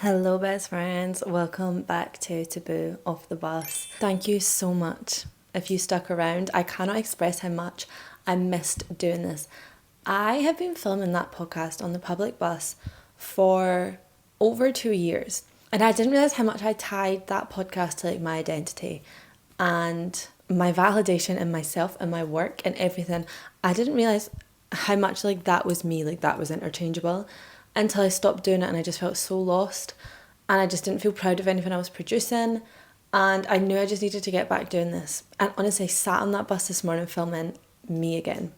Hello, best friends. Welcome back to Taboo Off the Bus. Thank you so much if you stuck around. I cannot express how much I missed doing this. I have been filming that podcast on the public bus for over 2 years, and I didn't realize how much I tied that podcast to my identity and my validation in myself and my work and everything. I didn't realize how much that was me, that was interchangeable, until I stopped doing it, and I just felt so lost, and I just didn't feel proud of anything I was producing, and I knew I just needed to get back doing this. And honestly, I sat on that bus this morning filming me again.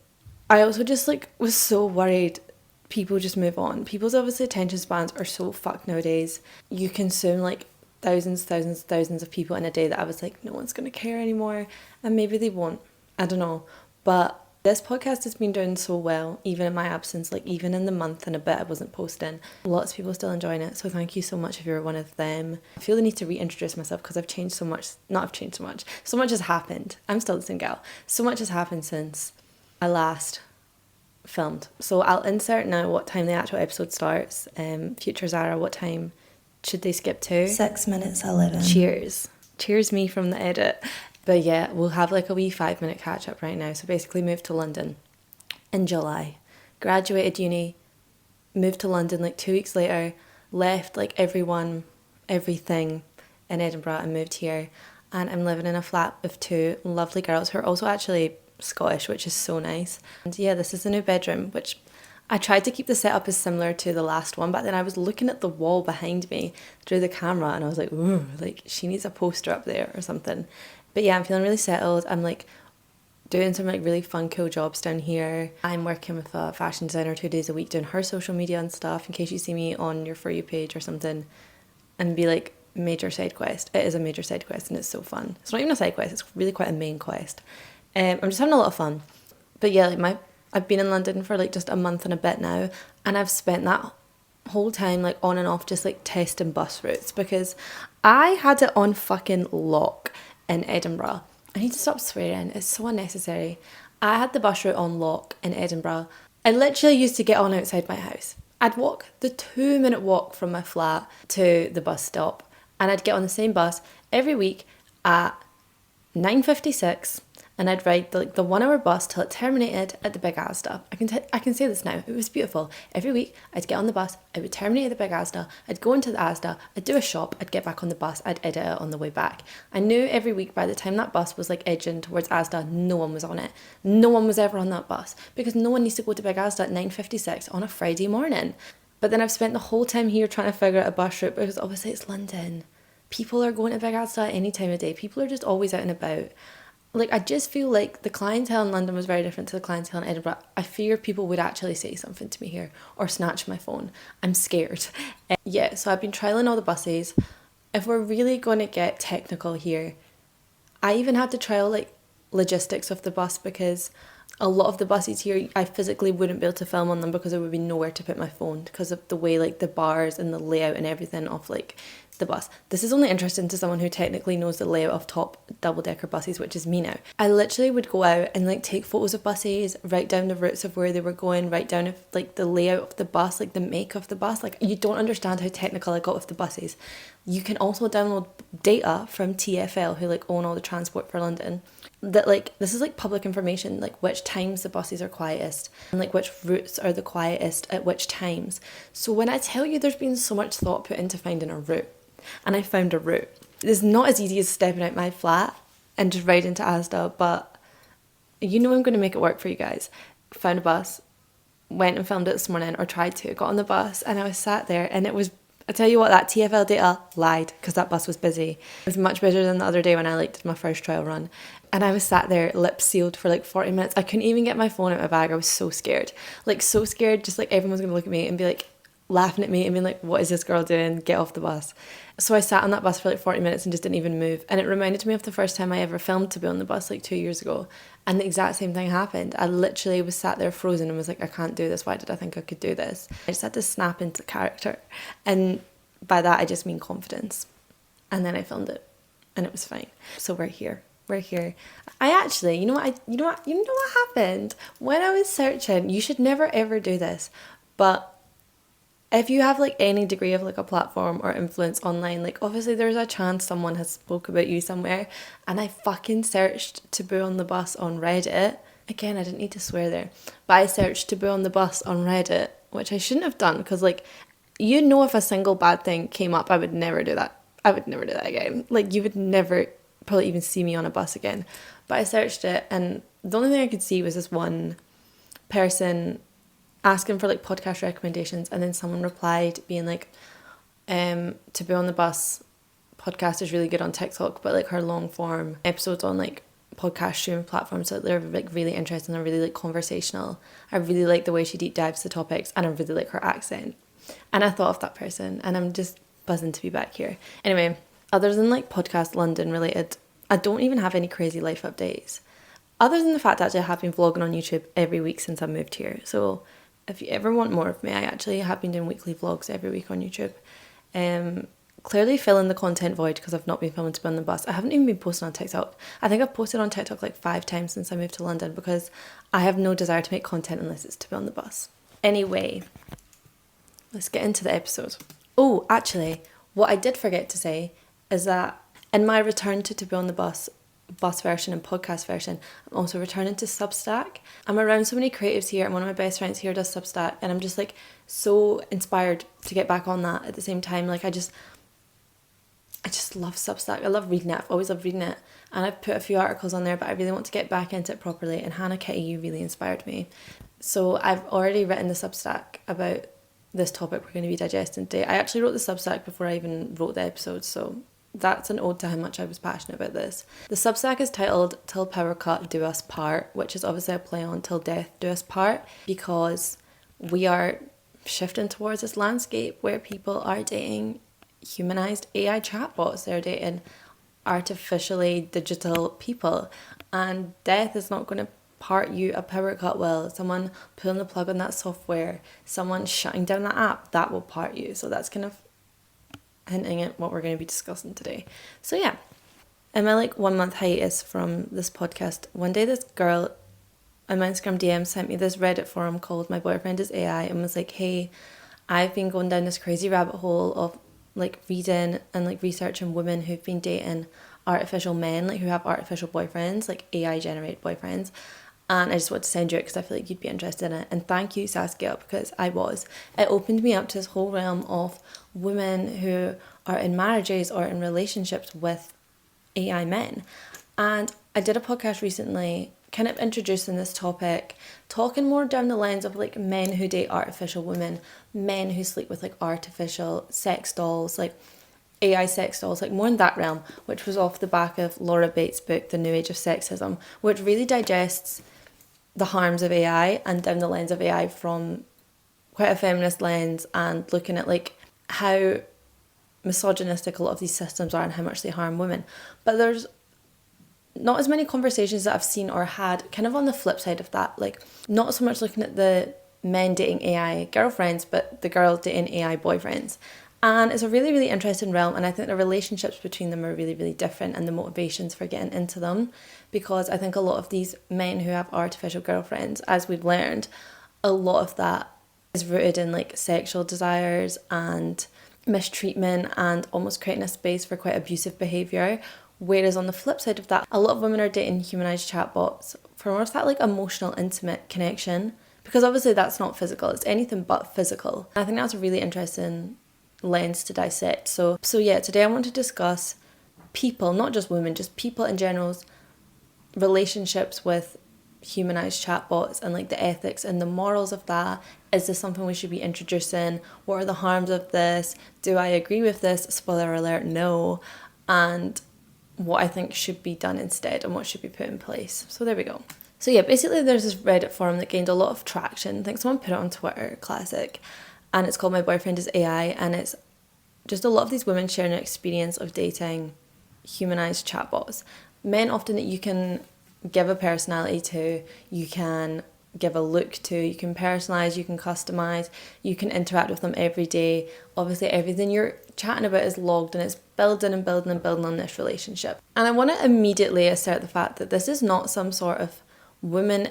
I also just was so worried people just move on. People's obviously attention spans are so fucked nowadays. You consume thousands of people in a day that I was like, no one's gonna care anymore, and maybe they won't. I don't know, but this podcast has been doing so well, even in my absence, even in the month and a bit I wasn't posting. Lots of people still enjoying it, so thank you so much if you're one of them. I feel the need to reintroduce myself because I've changed so much. Not I've changed so much. So much has happened. I'm still the same gal. So much has happened since I last filmed. So I'll insert now what time the actual episode starts. Future Zara, what time should they skip to? 6 minutes 11. Cheers me from the edit. But yeah, we'll have a wee 5-minute catch up right now. So basically moved to London in July, graduated uni, moved to London 2 weeks later, left everything in Edinburgh and moved here, and I'm living in a flat with two lovely girls who are also actually Scottish, which is so nice. And yeah, this is the new bedroom, which I tried to keep the setup as similar to the last one, but then I was looking at the wall behind me through the camera and I was like, ooh, she needs a poster up there or something. But yeah, I'm feeling really settled. I'm doing some really fun, cool jobs down here. I'm working with a fashion designer 2 days a week doing her social media and stuff, in case you see me on your For You page or something and be major side quest. It is a major side quest and it's so fun. It's not even a side quest, it's really quite a main quest. I'm just having a lot of fun. But yeah, I've been in London for just a month and a bit now, and I've spent that whole time on and off just testing bus routes, because I had it on fucking lock in Edinburgh. I need to stop swearing, it's so unnecessary. I had the bus route on lock in Edinburgh. I literally used to get on outside my house. I'd walk the 2-minute walk from my flat to the bus stop, and I'd get on the same bus every week at 9:56, and I'd ride the 1 hour bus till it terminated at the Big Asda. I can say this now, it was beautiful. Every week I'd get on the bus, it would terminate at the Big Asda, I'd go into the Asda, I'd do a shop, I'd get back on the bus, I'd edit it on the way back. I knew every week by the time that bus was edging towards Asda, no one was on it. No one was ever on that bus, because no one needs to go to Big Asda at 9:56 on a Friday morning. But then I've spent the whole time here trying to figure out a bus route, because obviously it's London. People are going to Big Asda at any time of day. People are just always out and about. I just feel the clientele in London was very different to the clientele in Edinburgh. I fear people would actually say something to me here or snatch my phone. I'm scared. Yeah, so I've been trialling all the buses. If we're really going to get technical here, I even had to trial logistics of the bus, because a lot of the buses here I physically wouldn't be able to film on them because there would be nowhere to put my phone because of the way the bars and the layout and everything of the bus. This is only interesting to someone who technically knows the layout of top double-decker buses, which is me now. I literally would go out and take photos of buses, write down the routes of where they were going, write down if the layout of the bus, the make of the bus. You don't understand how technical I got with the buses. You can also download data from TfL, who own all the transport for London, that this is public information, which times the buses are quietest and which routes are the quietest at which times. So when I tell you there's been so much thought put into finding a route, and I found a route. It's not as easy as stepping out my flat and just riding to Asda, but I'm going to make it work for you guys. Found a bus, went and filmed it this morning, or tried to, got on the bus, and I was sat there, and it was, I tell you what, that TfL data lied, because that bus was busy. It was much busier than the other day when I did my first trial run. And I was sat there, lips sealed for 40 minutes. I couldn't even get my phone out of my bag. I was so scared. So scared, just everyone was going to look at me and be laughing at me and being what is this girl doing? Get off the bus. So I sat on that bus for 40 minutes and just didn't even move. And it reminded me of the first time I ever filmed to be on the bus 2 years ago. And the exact same thing happened. I literally was sat there frozen and was I can't do this. Why did I think I could do this? I just had to snap into character. And by that, I just mean confidence. And then I filmed it and it was fine. So we're here. I actually, you know what happened? When I was searching, you should never ever do this, but if you have like any degree of like a platform or influence online, like obviously there's a chance someone has spoke about you somewhere. And I fucking searched Taboo on the Bus on Reddit. Again, I didn't need to swear there, but I searched Taboo on the Bus on Reddit, which I shouldn't have done because like, you know, if a single bad thing came up, I would never do that. I would never do that again. Like, you would never probably even see me on a bus again. But I searched it, and the only thing I could see was this one person asking for like podcast recommendations, and then someone replied being like, to be on the bus podcast is really good on TikTok, but like her long form episodes on like podcast streaming platforms, so they're like really interesting, they're really like conversational. I really like the way she deep dives the topics, and I really like her accent. And I thought of that person, and I'm just buzzing to be back here. Anyway, other than like podcast London related, I don't even have any crazy life updates. Other than the fact that I have been vlogging on YouTube every week since I moved here. So if you ever want more of me, I actually have been doing weekly vlogs every week on YouTube. Clearly filling the content void because I've not been filming to be on the bus. I haven't even been posting on TikTok. I think I've posted on TikTok like 5 times since I moved to London because I have no desire to make content unless it's to be on the bus. Anyway, let's get into the episode. Oh, actually, what I did forget to say is that in my return to be on the bus version and podcast version, I'm also returning to Substack. I'm around so many creatives here, and one of my best friends here does Substack, and I'm just like so inspired to get back on that at the same time. Like I just love Substack. I love reading it. I've always loved reading it, and I've put a few articles on there, but I really want to get back into it properly, and Hannah Kitty, you really inspired me. So I've already written the Substack about this topic we're going to be digesting today. I actually wrote the Substack before I even wrote the episode, so that's an ode to how much I was passionate about this. The Substack is titled Till Power Cut Do Us Part, which is obviously a play on Till Death Do Us Part, because we are shifting towards this landscape where people are dating humanised AI chatbots. They're dating artificially digital people, and death is not going to part you a power cut will. Someone pulling the plug on that software, someone shutting down that app, that will part you. So that's kind of hinting at what we're going to be discussing today. So yeah, in my like 1 month hiatus from this podcast, one day this girl on my Instagram DM sent me this Reddit forum called My Boyfriend is AI, and was like, hey, I've been going down this crazy rabbit hole of like reading and like researching women who've been dating artificial men, like who have artificial boyfriends, like AI generated boyfriends. And I just want to send you it because I feel like you'd be interested in it. And thank you, Saskia, because I was. It opened me up to this whole realm of women who are in marriages or in relationships with AI men. And I did a podcast recently kind of introducing this topic, talking more down the lines of like men who date artificial women, men who sleep with like artificial sex dolls, like AI sex dolls, like more in that realm, which was off the back of Laura Bates' book, The New Age of Sexism, which really digests the harms of AI and down the lens of AI from quite a feminist lens, and looking at like how misogynistic a lot of these systems are and how much they harm women. But there's not as many conversations that I've seen or had kind of on the flip side of that, like not so much looking at the men dating AI girlfriends, but the girls dating AI boyfriends. And it's a really, really interesting realm, and I think the relationships between them are really, really different, and the motivations for getting into them, because I think a lot of these men who have artificial girlfriends, as we've learned, a lot of that is rooted in like sexual desires and mistreatment and almost creating a space for quite abusive behaviour. Whereas on the flip side of that, a lot of women are dating humanised chatbots for almost that like emotional, intimate connection, because obviously that's not physical, it's anything but physical. And I think that's a really interesting lens to dissect. So yeah, today I want to discuss people, not just women, just people in general's relationships with humanised chatbots and like the ethics and the morals of that. Is this something we should be introducing? What are the harms of this? Do I agree with this? Spoiler alert, no. And what I think should be done instead and what should be put in place. So there we go. So yeah, basically there's this Reddit forum that gained a lot of traction. I think someone put it on Twitter, classic. And it's called My Boyfriend is AI, and it's just a lot of these women sharing an experience of dating humanised chatbots. Men often that you can give a personality to, you can give a look to, you can personalise, you can customise, you can interact with them every day. Obviously everything you're chatting about is logged, and it's building and building and building on this relationship. And I want to immediately assert the fact that this is not some sort of woman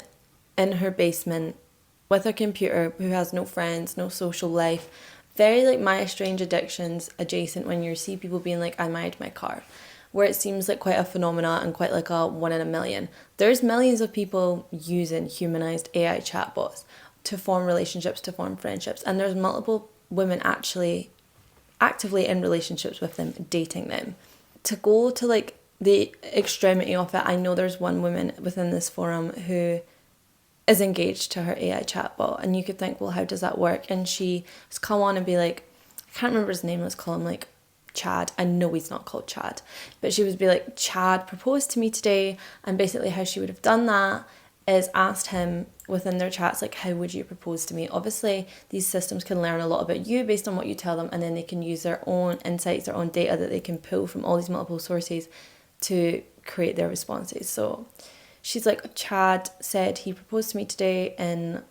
in her basement with a computer who has no friends, no social life, very like My Strange Addictions adjacent when you see people being like, I mined my car, where it seems like quite a phenomena and quite like a 1 in a million. There's millions of people using humanised AI chatbots to form relationships, to form friendships, and there's multiple women actually actively in relationships with them, dating them. To go to like the extremity of it, I know there's one woman within this forum who is engaged to her AI chatbot, and you could think, well, how does that work? And she has come on and be like, I can't remember his name, let's call him like Chad. I know he's not called Chad, but she would be like, Chad proposed to me today, and basically how she would have done that is asked him within their chats, like, how would you propose to me? Obviously, these systems can learn a lot about you based on what you tell them, and then they can use their own insights, their own data that they can pull from all these multiple sources to create their responses. So she's like, Chad said he proposed to me today in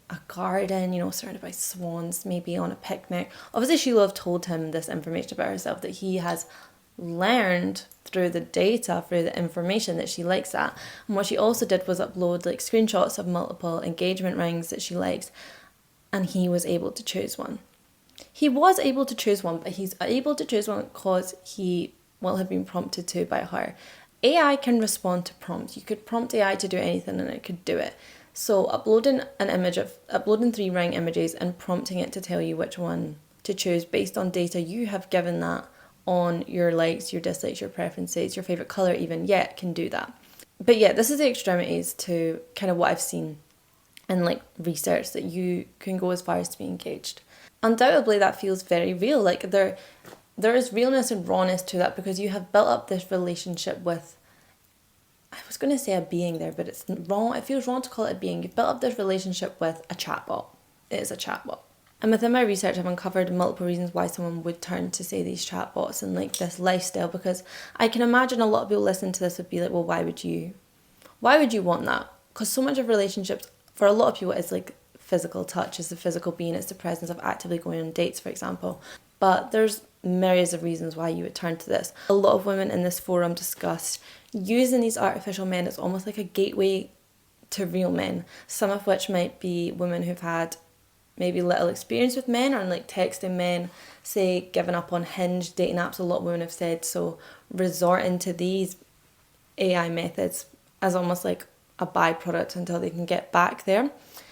a garden, you know, surrounded by swans, maybe on a picnic. Obviously, she will have told him this information about herself that he has learned through the data, through the information that she likes that. And what she also did was upload like screenshots of multiple engagement rings that she likes, and he was able to choose one. He was able to choose one, but he's able to choose one because he will have been prompted to by her. AI can respond to prompts. You could prompt AI to do anything and it could do it. So uploading 3 ring images and prompting it to tell you which one to choose based on data you have given that on your likes, your dislikes, your preferences, your favourite colour even, yet can do that. But yeah, this is the extremities to kind of what I've seen in like research, that you can go as far as to be engaged. Undoubtedly that feels very real. Like there is realness and rawness to that, because you have built up this relationship with, I was going to say a being there, but it's wrong. It feels wrong to call it a being. You've built up this relationship with a chatbot. It is a chatbot. And within my research, I've uncovered multiple reasons why someone would turn to, say, these chatbots and like this lifestyle, because I can imagine a lot of people listening to this would be like, well, why would you want that? Because so much of relationships, for a lot of people, is like physical touch, is the physical being, it's the presence of actively going on dates, for example. But there's myriads of reasons why you would turn to this. A lot of women in this forum discussed using these artificial men as almost like a gateway to real men, some of which might be women who've had maybe little experience with men, or like texting men, say giving up on Hinge, dating apps. A lot of women have said so, resorting to these AI methods as almost like a byproduct until they can get back there.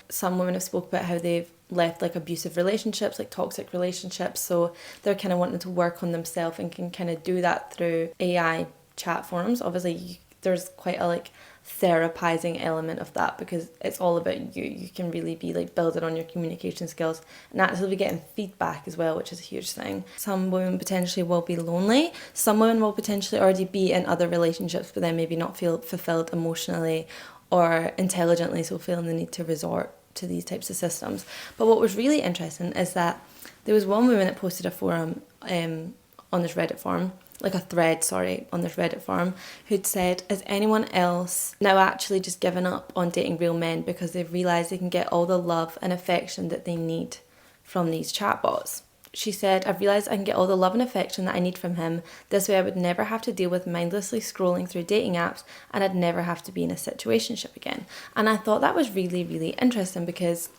Some women have spoke about how they've left like abusive relationships, like toxic relationships, so they're kind of wanting to work on themselves and can kind of do that through AI chat forums. Obviously there's quite a like therapizing element of that, because it's all about you can really be like building on your communication skills and actually be getting feedback as well, which is a huge thing. Some women potentially will be lonely, some women will potentially already be in other relationships but then maybe not feel fulfilled emotionally or intelligently, so feeling the need to resort to these types of systems. But what was really interesting is that there was one woman that posted a forum on this Reddit forum, like a thread, on this Reddit forum, who'd said, has anyone else now actually just given up on dating real men because they've realised they can get all the love and affection that they need from these chatbots? She said, I've realised I can get all the love and affection that I need from him. This way I would never have to deal with mindlessly scrolling through dating apps, and I'd never have to be in a situationship again. And I thought that was really, really interesting, because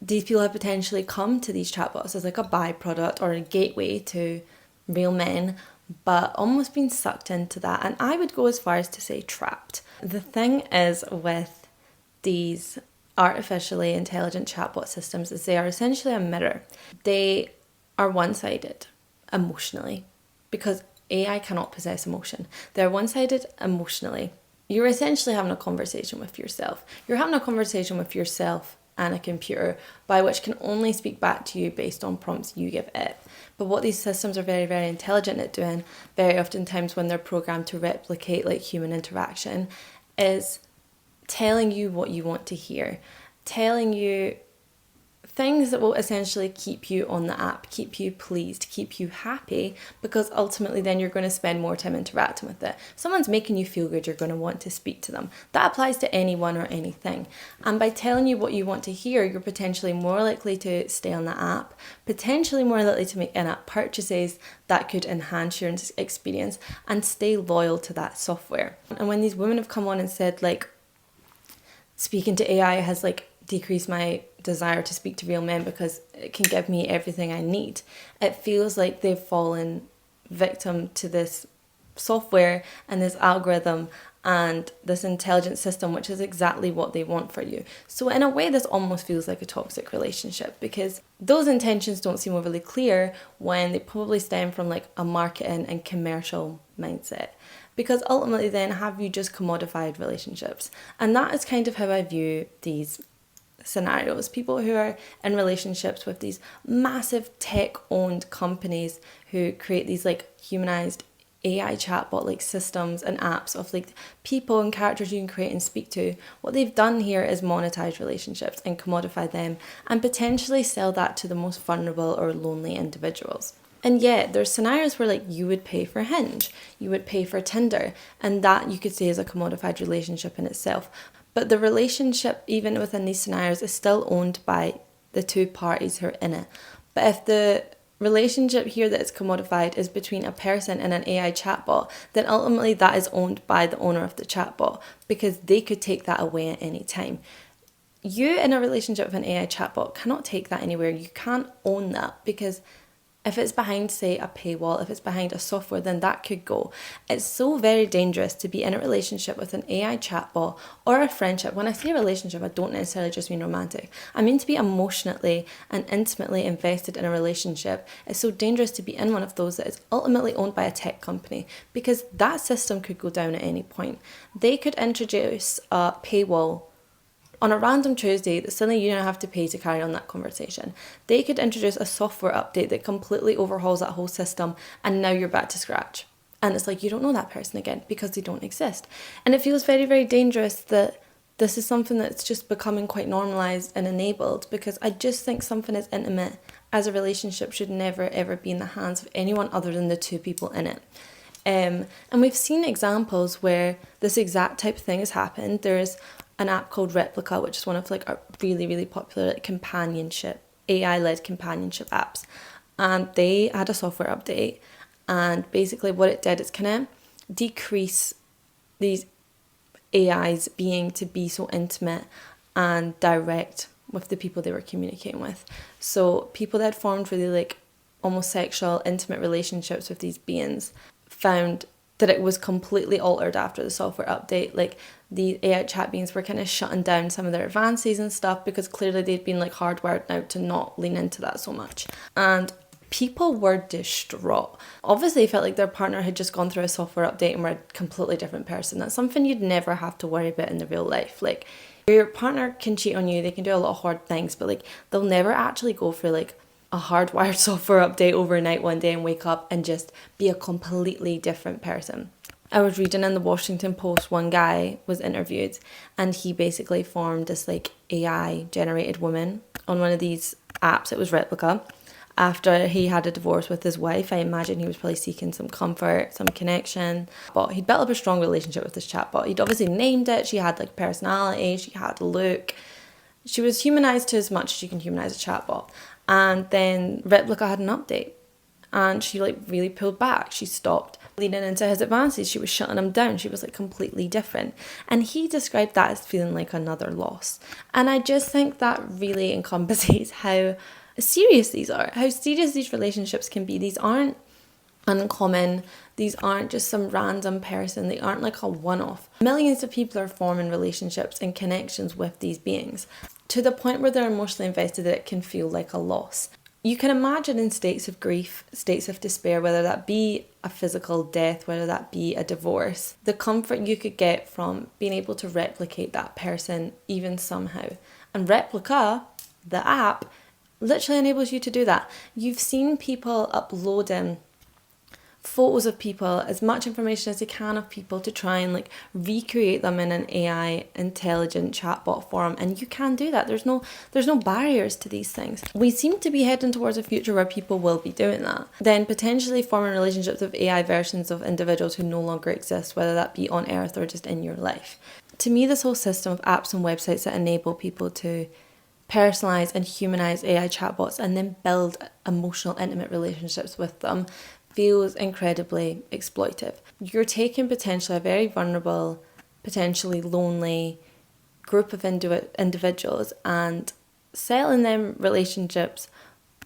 these people have potentially come to these chatbots as like a byproduct or a gateway to real men, but almost been sucked into that. And I would go as far as to say trapped. The thing is with these artificially intelligent chatbot systems is they are essentially a mirror. They are one-sided emotionally, because AI cannot possess emotion. They're one-sided emotionally. You're essentially having a conversation with yourself. You're having a conversation with yourself and a computer, by which can only speak back to you based on prompts you give it. But what these systems are very, very intelligent at doing, very oftentimes when they're programmed to replicate like human interaction, is telling you what you want to hear, telling you things that will essentially keep you on the app, keep you pleased, keep you happy, because ultimately then you're going to spend more time interacting with it. If someone's making you feel good, you're going to want to speak to them. That applies to anyone or anything. And by telling you what you want to hear, you're potentially more likely to stay on the app, potentially more likely to make in-app purchases that could enhance your experience, and stay loyal to that software. And when these women have come on and said like, speaking to AI has like decreased my desire to speak to real men because it can give me everything I need. It feels like they've fallen victim to this software and this algorithm and this intelligent system, which is exactly what they want for you. So in a way, this almost feels like a toxic relationship, because those intentions don't seem overly clear when they probably stem from like a marketing and commercial mindset. Because ultimately then, have you just commodified relationships? And that is kind of how I view these scenarios. People who are in relationships with these massive tech-owned companies who create these like humanized AI chatbot like systems and apps of like people and characters you can create and speak to. What they've done here is monetize relationships and commodify them and potentially sell that to the most vulnerable or lonely individuals. And yet there's scenarios where like you would pay for Hinge, you would pay for Tinder, and that you could say is a commodified relationship in itself. But the relationship, even within these scenarios, is still owned by the two parties who are in it. But if the relationship here that is commodified is between a person and an AI chatbot, then ultimately that is owned by the owner of the chatbot, because they could take that away at any time. You in a relationship with an AI chatbot cannot take that anywhere. You can't own that, because if it's behind, say, a paywall, if it's behind a software, then that could go. It's so very dangerous to be in a relationship with an AI chatbot or a friendship. When I say relationship, I don't necessarily just mean romantic. I mean to be emotionally and intimately invested in a relationship. It's so dangerous to be in one of those that is ultimately owned by a tech company, because that system could go down at any point. They could introduce a paywall on a random Tuesday that suddenly you don't have to pay to carry on that conversation. They could introduce a software update that completely overhauls that whole system, and now you're back to scratch. And it's like you don't know that person again because they don't exist. And it feels very, very dangerous that this is something that's just becoming quite normalised and enabled, because I just think something as intimate as a relationship should never, ever be in the hands of anyone other than the two people in it. And we've seen examples where this exact type of thing has happened. There's an app called Replica, which is one of like a really, really popular like companionship, AI-led companionship apps. And they had a software update, and basically what it did is kind of decrease these AIs being to be so intimate and direct with the people they were communicating with. So people that had formed really like almost sexual, intimate relationships with these beings found that it was completely altered after the software update. Like the AI chat beings were kind of shutting down some of their advances and stuff, because clearly they'd been like hardwired now to not lean into that so much. And people were distraught. Obviously they felt like their partner had just gone through a software update and were a completely different person. That's something you'd never have to worry about in the real life. Like your partner can cheat on you, they can do a lot of hard things, but like they'll never actually go through like a hardwired software update overnight one day and wake up and just be a completely different person. I was reading in the Washington Post, one guy was interviewed and he basically formed this like AI generated woman on one of these apps. It was Replica. After he had a divorce with his wife, I imagine he was probably seeking some comfort, some connection. But he'd built up a strong relationship with this chatbot. He'd obviously named it. She had like personality, she had a look. She was humanized to as much as you can humanize a chatbot. And then Replica had an update and she like really pulled back. She stopped leaning into his advances. She was shutting him down. She was like completely different. And he described that as feeling like another loss. And I just think that really encompasses how serious these are, how serious these relationships can be. These aren't uncommon. These aren't just some random person. They aren't like a one-off. Millions of people are forming relationships and connections with these beings, to the point where they're emotionally invested that it can feel like a loss. You can imagine in states of grief, states of despair, whether that be a physical death, whether that be a divorce, the comfort you could get from being able to replicate that person even somehow. And Replica, the app, literally enables you to do that. You've seen people uploading photos of people, as much information as they can of people, to try and like recreate them in an AI intelligent chatbot form, and you can do that. There's no barriers to these things. We seem to be heading towards a future where people will be doing that, then potentially forming relationships with AI versions of individuals who no longer exist, whether that be on Earth or just in your life. To me, this whole system of apps and websites that enable people to personalize and humanize AI chatbots and then build emotional, intimate relationships with them feels incredibly exploitive. You're taking potentially a very vulnerable, potentially lonely group of individuals and selling them relationships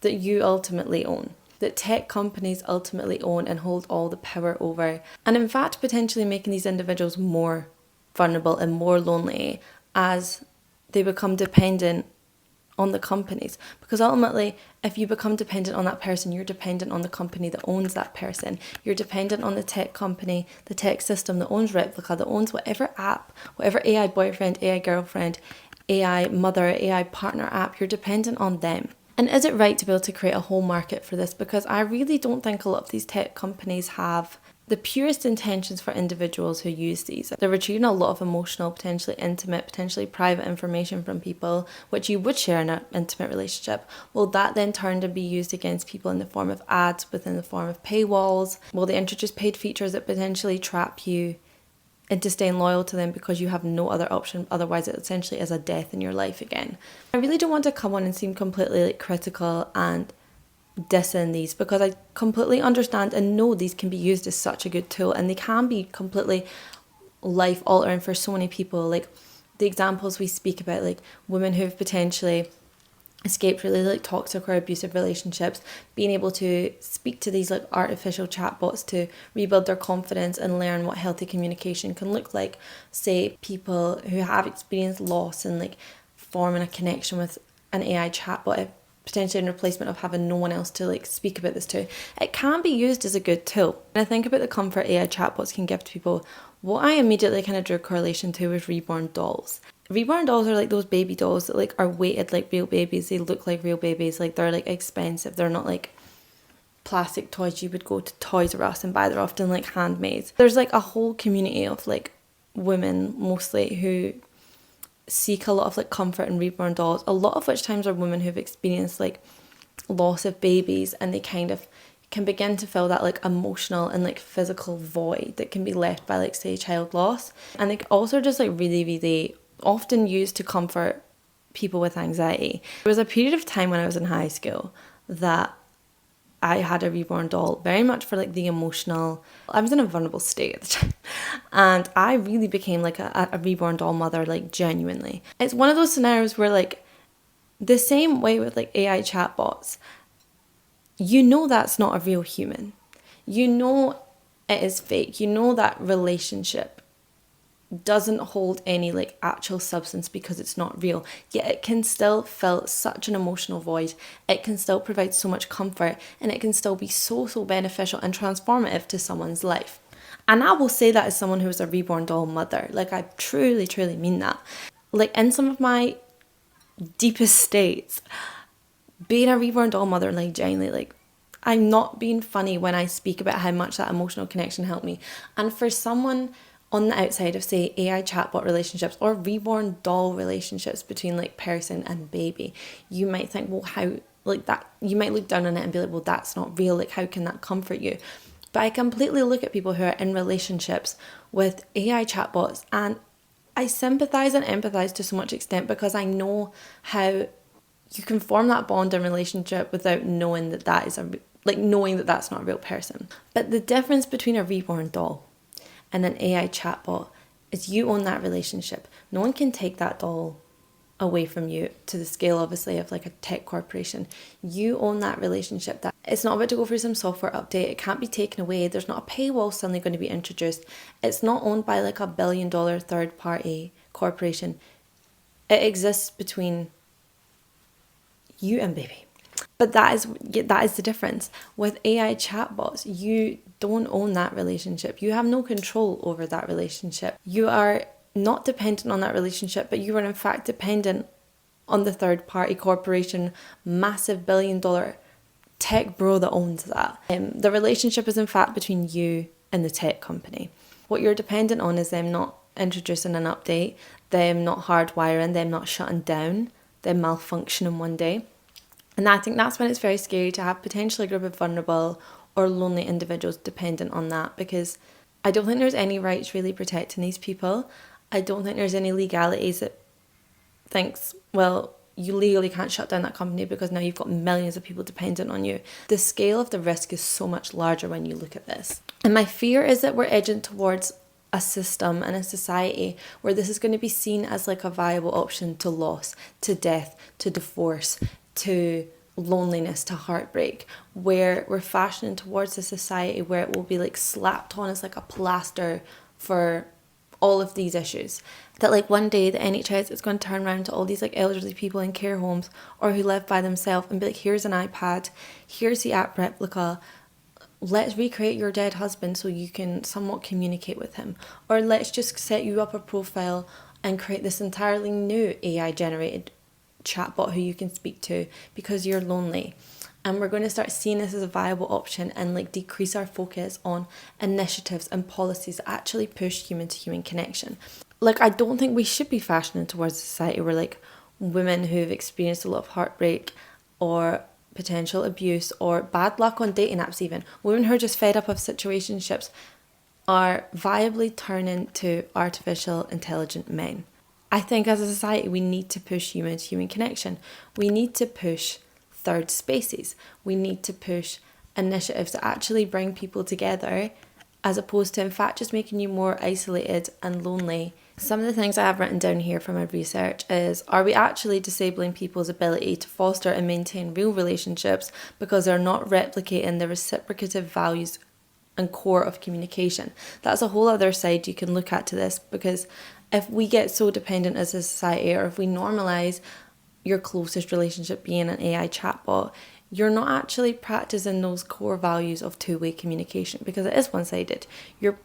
that you ultimately own, that tech companies ultimately own and hold all the power over, and in fact potentially making these individuals more vulnerable and more lonely as they become dependent on the companies. Because ultimately, if you become dependent on that person, you're dependent on the company that owns that person. You're dependent on the tech company, the tech system that owns Replica, that owns whatever app, whatever AI boyfriend, AI girlfriend, AI mother, AI partner app. You're dependent on them. And is it right to be able to create a whole market for this? Because I really don't think a lot of these tech companies have the purest intentions for individuals who use these. They're retrieving a lot of emotional, potentially intimate, potentially private information from people, which you would share in an intimate relationship. Will that then turn to be used against people in the form of ads, within the form of paywalls? Will they introduce paid features that potentially trap you into staying loyal to them because you have no other option? Otherwise, it essentially is a death in your life again. I really don't want to come on and seem completely critical and dissing these, because I completely understand and know these can be used as such a good tool, and they can be completely life altering for so many people. Like the examples we speak about, like women who've potentially escaped really like toxic or abusive relationships, being able to speak to these like artificial chatbots to rebuild their confidence and learn what healthy communication can look like. Say people who have experienced loss and like forming a connection with an AI chatbot, potentially in replacement of having no one else to like speak about this to. It can be used as a good tool. And I think about the comfort AI chatbots can give to people. What I immediately kind of drew a correlation to was reborn dolls. Reborn dolls are like those baby dolls that like are weighted like real babies. They look like real babies. Like they're like expensive. They're not like plastic toys you would go to Toys R Us and buy. They're often like handmade. There's like a whole community of like women mostly who seek a lot of like comfort in reborn dolls, a lot of which times are women who've experienced like loss of babies, and they kind of can begin to fill that like emotional and like physical void that can be left by like say child loss. And they also just like really often used to comfort people with anxiety. There was a period of time when I was in high school that I had a reborn doll very much for like the emotional. I was in a vulnerable state at the time, and I really became like a reborn doll mother, like genuinely. It's one of those scenarios where like the same way with like AI chatbots, you know that's not a real human. You know it is fake. You know that relationship doesn't hold any like actual substance because it's not real, yet it can still fill such an emotional void. It can still provide so much comfort, and it can still be so beneficial and transformative to someone's life. And I will say that as someone who is a reborn doll mother. Like I truly mean that. Like in some of my deepest states, being a reborn doll mother, like genuinely, like I'm not being funny when I speak about how much that emotional connection helped me. And for someone on the outside of say AI chatbot relationships or reborn doll relationships between like person and baby, you might think, well, how like that, you might look down on it and be like, well, that's not real, like how can that comfort you? But I completely look at people who are in relationships with AI chatbots, and I sympathize and empathize to so much extent, because I know how you can form that bond and relationship without knowing that that is knowing that that's not a real person. But the difference between a reborn doll and an AI chatbot is you own that relationship. No one can take that doll away from you to the scale, obviously, of like a tech corporation. You own that relationship. That it's not about to go through some software update. It can't be taken away. There's not a paywall suddenly going to be introduced. It's not owned by like $1 billion third party corporation. It exists between you and baby. But that is the difference. With AI chatbots, you don't own that relationship. You have no control over that relationship. You are not dependent on that relationship, but you are in fact dependent on the third party corporation, massive $1 billion tech bro that owns that. The relationship is in fact between you and the tech company. What you're dependent on is them not introducing an update, them not hardwiring, them not shutting down, them malfunctioning one day. And I think that's when it's very scary to have potentially a group of vulnerable or lonely individuals dependent on that, because I don't think there's any rights really protecting these people. I don't think there's any legalities that thinks, well, you legally can't shut down that company because now you've got millions of people dependent on you. The scale of the risk is so much larger when you look at this. And my fear is that we're edging towards a system and a society where this is going to be seen as like a viable option to loss, to death, to divorce, to loneliness, to heartbreak, where we're fashioning towards a society where it will be like slapped on as like a plaster for all of these issues. That like one day the NHS is going to turn around to all these like elderly people in care homes or who live by themselves and be like, here's an iPad, here's the app Replica, let's recreate your dead husband so you can somewhat communicate with him. Or let's just set you up a profile and create this entirely new AI generated chatbot who you can speak to because you're lonely. And we're going to start seeing this as a viable option and like decrease our focus on initiatives and policies that actually push human to human connection. Like, I don't think we should be fashioning towards a society where like women who've experienced a lot of heartbreak or potential abuse or bad luck on dating apps, even women who are just fed up of situationships, are viably turning to artificial intelligent men. I think as a society we need to push human to human connection. We need to push third spaces. We need to push initiatives that actually bring people together, as opposed to in fact just making you more isolated and lonely. Some of the things I have written down here from my research is, are we actually disabling people's ability to foster and maintain real relationships because they're not replicating the reciprocative values and core of communication? That's a whole other side you can look at to this, because if we get so dependent as a society, or if we normalise your closest relationship being an AI chatbot, you're not actually practicing those core values of two-way communication, because it is one-sided. You're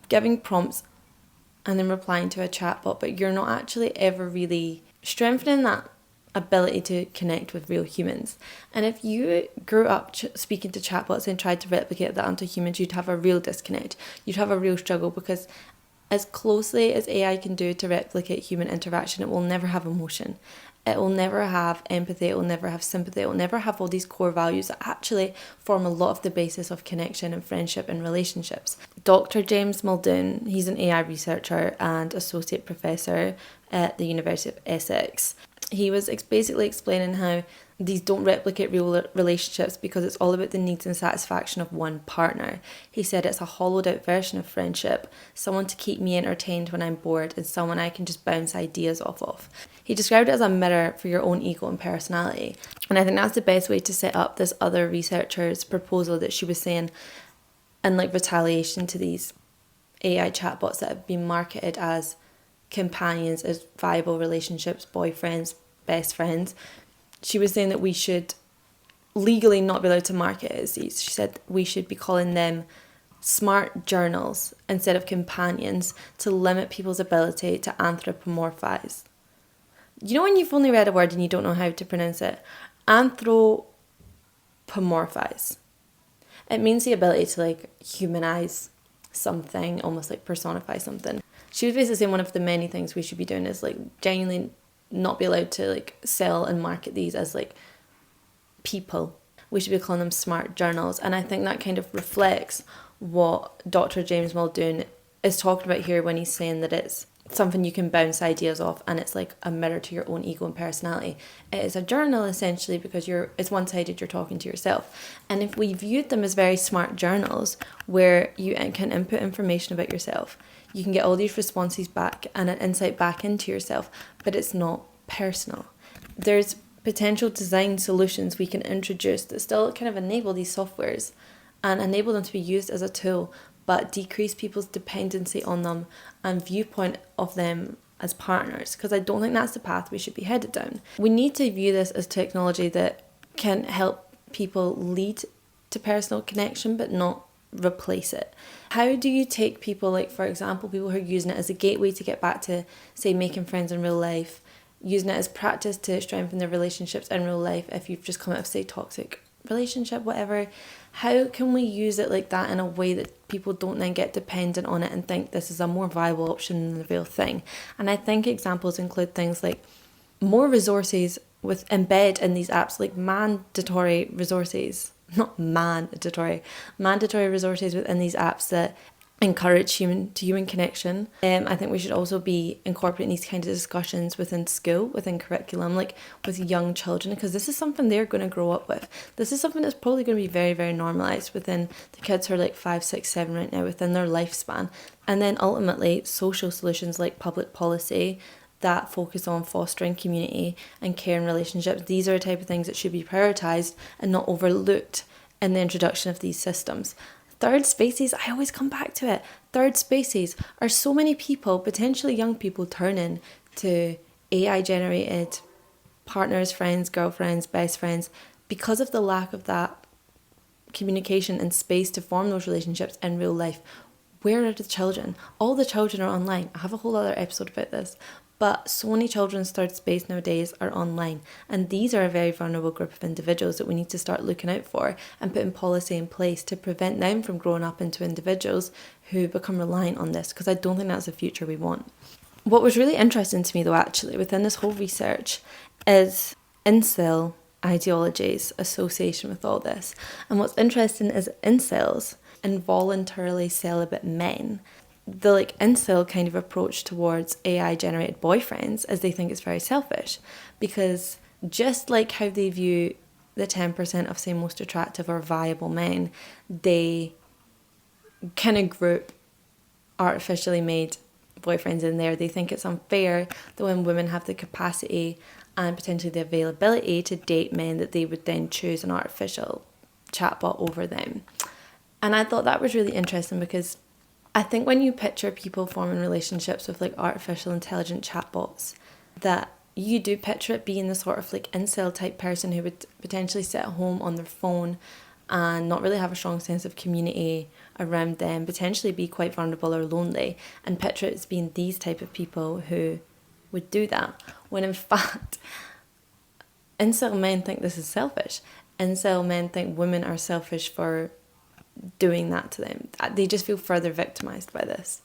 giving prompts and then replying to a chatbot, but you're not actually ever really strengthening that ability to connect with real humans. And if you grew up speaking to chatbots and tried to replicate that onto humans, you'd have a real disconnect. You'd have a real struggle, because as closely as AI can do to replicate human interaction, it will never have emotion. It will never have empathy, it will never have sympathy, it will never have all these core values that actually form a lot of the basis of connection and friendship and relationships. Dr. James Muldoon, he's an AI researcher and associate professor at the University of Essex. He was basically explaining how these don't replicate real relationships because it's all about the needs and satisfaction of one partner. He said it's a hollowed out version of friendship, someone to keep me entertained when I'm bored and someone I can just bounce ideas off of. He described it as a mirror for your own ego and personality. And I think that's the best way to set up this other researcher's proposal that she was saying, in like retaliation to these AI chatbots that have been marketed as companions, as viable relationships, boyfriends, best friends. She was saying that we should legally not be allowed to market it as these. She said we should be calling them smart journals instead of companions, to limit people's ability to anthropomorphize. You know when you've only read a word and you don't know how to pronounce it? Anthropomorphize. It means the ability to like humanize something, almost like personify something. She was basically saying one of the many things we should be doing is like genuinely not be allowed to like sell and market these as like people. We should be calling them smart journals. And I think that kind of reflects what Dr. James Muldoon is talking about here when he's saying that it's something you can bounce ideas off and it's like a mirror to your own ego and personality. It is a journal essentially because it's one-sided, you're talking to yourself. And if we viewed them as very smart journals where you can input information about yourself, you can get all these responses back and an insight back into yourself, but it's not personal. There's potential design solutions we can introduce that still kind of enable these softwares and enable them to be used as a tool, but decrease people's dependency on them and viewpoint of them as partners, because I don't think that's the path we should be headed down. We need to view this as technology that can help people lead to personal connection but not replace it. How do you take people, like for example, people who are using it as a gateway to get back to, say, making friends in real life, using it as practice to strengthen their relationships in real life if you've just come out of, say, toxic relationship, whatever. How can we use it like that in a way that people don't then get dependent on it and think this is a more viable option than the real thing? And I think examples include things like more resources with embed in these apps, like mandatory resources within these apps that encourage human to human connection. I think we should also be incorporating these kinds of discussions within school, within curriculum, like with young children, because this is something they're going to grow up with. This is something that's probably going to be very, very normalised within the kids who are like 5, 6, 7 right now, within their lifespan. And then ultimately social solutions like public policy that focus on fostering community and care and relationships. These are the type of things that should be prioritised and not overlooked in the introduction of these systems. Third spaces, I always come back to it. Third spaces are so many people, potentially young people, turning to AI generated partners, friends, girlfriends, best friends, because of the lack of that communication and space to form those relationships in real life. Where are the children? All the children are online. I have a whole other episode about this. But so many children's third space nowadays are online. And these are a very vulnerable group of individuals that we need to start looking out for and putting policy in place to prevent them from growing up into individuals who become reliant on this, because I don't think that's the future we want. What was really interesting to me though, actually, within this whole research is incel ideology's association with all this. And what's interesting is incels, involuntarily celibate men, the like incel kind of approach towards AI generated boyfriends is they think it's very selfish, because just like how they view the 10% of say most attractive or viable men, they kind of group artificially made boyfriends in there. They think it's unfair that when women have the capacity and potentially the availability to date men, that they would then choose an artificial chatbot over them. And I thought that was really interesting, because I think when you picture people forming relationships with like artificial intelligent chatbots, that you do picture it being the sort of like incel type person who would potentially sit at home on their phone and not really have a strong sense of community around them, potentially be quite vulnerable or lonely, and picture it as being these type of people who would do that, when in fact incel men think this is selfish. Incel men think women are selfish for doing that to them. They just feel further victimized by this.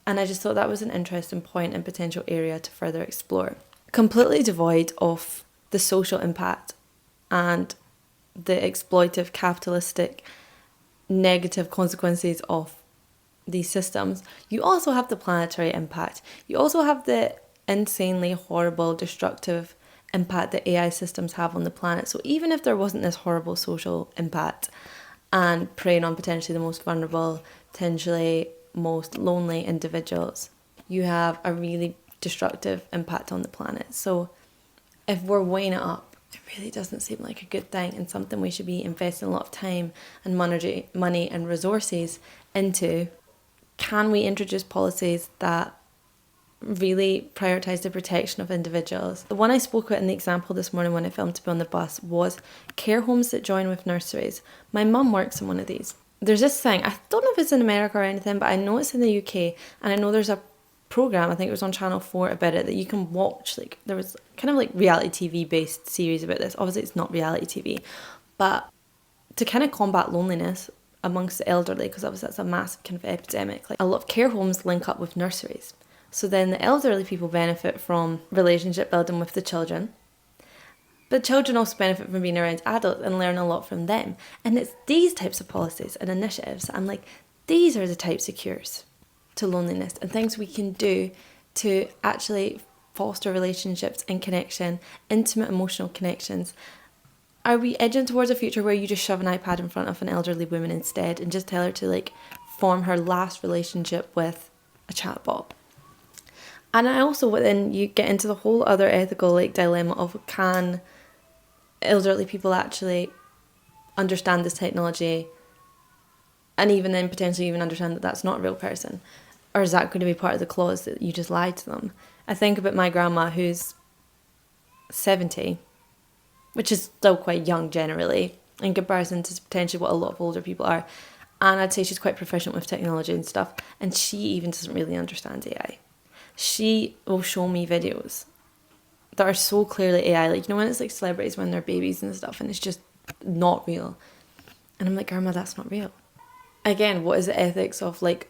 And I just thought that was an interesting point and potential area to further explore. Completely devoid of the social impact and the exploitive, capitalistic, negative consequences of these systems, you also have the planetary impact. You also have the insanely horrible, destructive impact that AI systems have on the planet. So even if there wasn't this horrible social impact and preying on potentially the most vulnerable, potentially most lonely individuals, you have a really destructive impact on the planet. So if we're weighing it up, it really doesn't seem like a good thing and something we should be investing a lot of time and money and resources into. Can we introduce policies that really prioritise the protection of individuals? The one I spoke about in the example this morning when I filmed to be on the bus was care homes that join with nurseries. My mum works in one of these. There's this thing, I don't know if it's in America or anything, but I know it's in the UK, and I know there's a programme, I think it was on Channel 4 about it, that you can watch. Like, there was kind of like reality TV based series about this. Obviously it's not reality TV, but to kind of combat loneliness amongst the elderly, because obviously that's a massive kind of epidemic, like a lot of care homes link up with nurseries. So then the elderly people benefit from relationship building with the children. But children also benefit from being around adults and learn a lot from them. And it's these types of policies and initiatives. I'm like, these are the types of cures to loneliness and things we can do to actually foster relationships and connection, intimate emotional connections. Are we edging towards a future where you just shove an iPad in front of an elderly woman instead and just tell her to like form her last relationship with a chatbot? And I also, then you get into the whole other ethical like dilemma of, can elderly people actually understand this technology and even then potentially even understand that that's not a real person? Or is that going to be part of the clause that you just lied to them? I think about my grandma who's 70, which is still quite young generally in comparison to potentially what a lot of older people are. And I'd say she's quite proficient with technology and stuff. And she even doesn't really understand AI. She will show me videos that are so clearly AI. Like, you know when it's like celebrities when they're babies and stuff and it's just not real. And I'm like, Grandma, that's not real. Again, what is the ethics of like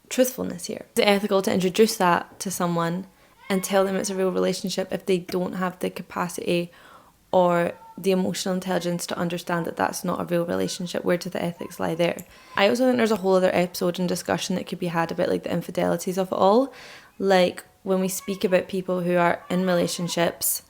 truthfulness here? Is it ethical to introduce that to someone and tell them it's a real relationship if they don't have the capacity or the emotional intelligence to understand that that's not a real relationship. Where do the ethics lie there? I also think there's a whole other episode and discussion that could be had about like the infidelities of it all. Like when we speak about people who are in relationships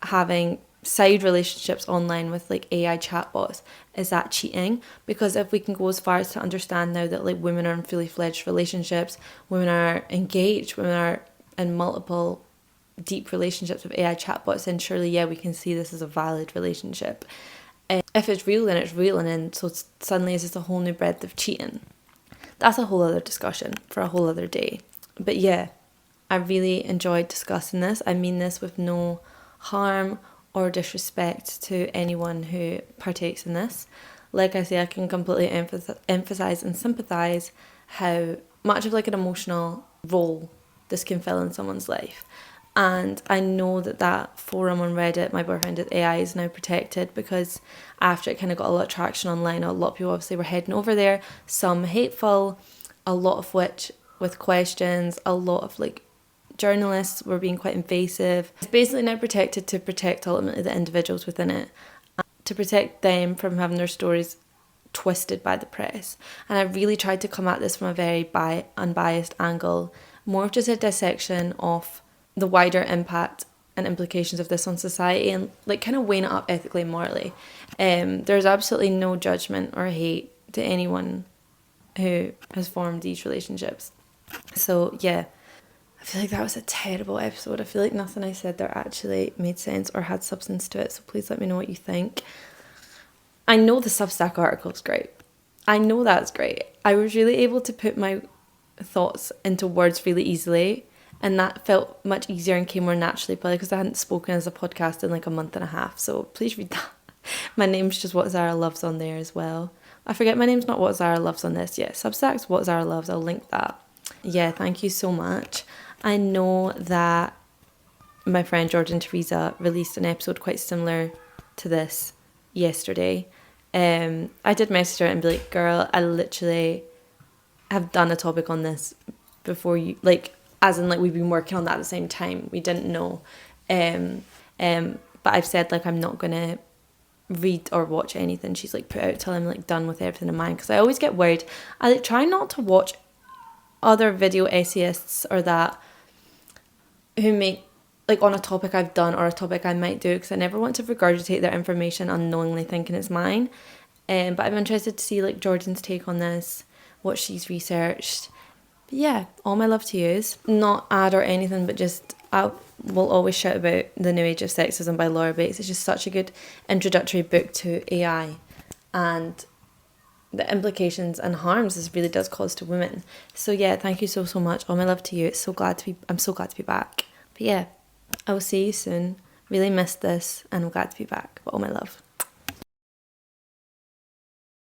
having side relationships online with like AI chatbots, is that cheating? Because if we can go as far as to understand now that like women are in fully fledged relationships, women are engaged, women are in multiple deep relationships with AI chatbots, then surely we can see this as a valid relationship. If it's real, then it's real, and then so suddenly is this a whole new breadth of cheating? That's a whole other discussion for a whole other day. But yeah, I really enjoyed discussing this. I mean this with no harm or disrespect to anyone who partakes in this. Like I say, I can completely emphasize and sympathize how much of like an emotional role this can fill in someone's life. And I know that forum on Reddit, My Boyfriend is AI, is now protected, because after it kind of got a lot of traction online, a lot of people obviously were heading over there, some hateful, a lot of which with questions, a lot of like journalists were being quite invasive. It's basically now protected to protect ultimately the individuals within it, to protect them from having their stories twisted by the press. And I really tried to come at this from a very unbiased angle, more of just a dissection of the wider impact and implications of this on society, and like kind of weighing it up ethically and morally. There's absolutely no judgment or hate to anyone who has formed these relationships. So yeah, I feel like that was a terrible episode. I feel like nothing I said there actually made sense or had substance to it, so please let me know what you think. I know the Substack article is great. I know that's great. I was really able to put my thoughts into words really easily, and that felt much easier and came more naturally, probably because I hadn't spoken as a podcast in like a month and a half. So please read that. My name's just What Zara Loves on there as well. I forget my name's not What Zara Loves on this. Yeah, Substack's What Zara Loves. I'll link that. Yeah, thank you so much. I know that my friend George and Teresa released an episode quite similar to this yesterday. I did message her and be like, girl, I literally have done a topic on this before you, like, as in like we've been working on that at the same time. We didn't know. But I've said like I'm not gonna read or watch anything she's like put out till I'm like done with everything in mind, because I always get worried. I like try not to watch other video essayists or that who make like on a topic I've done or a topic I might do, because I never want to regurgitate their information unknowingly thinking it's mine. But I'm interested to see like Jordan's take on this, what she's researched. But yeah, all my love to yous. Not ad or anything, but just I will always shout about The New Age of Sexism by Laura Bates. It's just such a good introductory book to AI and the implications and harms this really does cause to women. So yeah, thank you so much. All my love to you. I'm so glad to be back. But yeah, I will see you soon. Really missed this and I'm glad to be back. But all my love.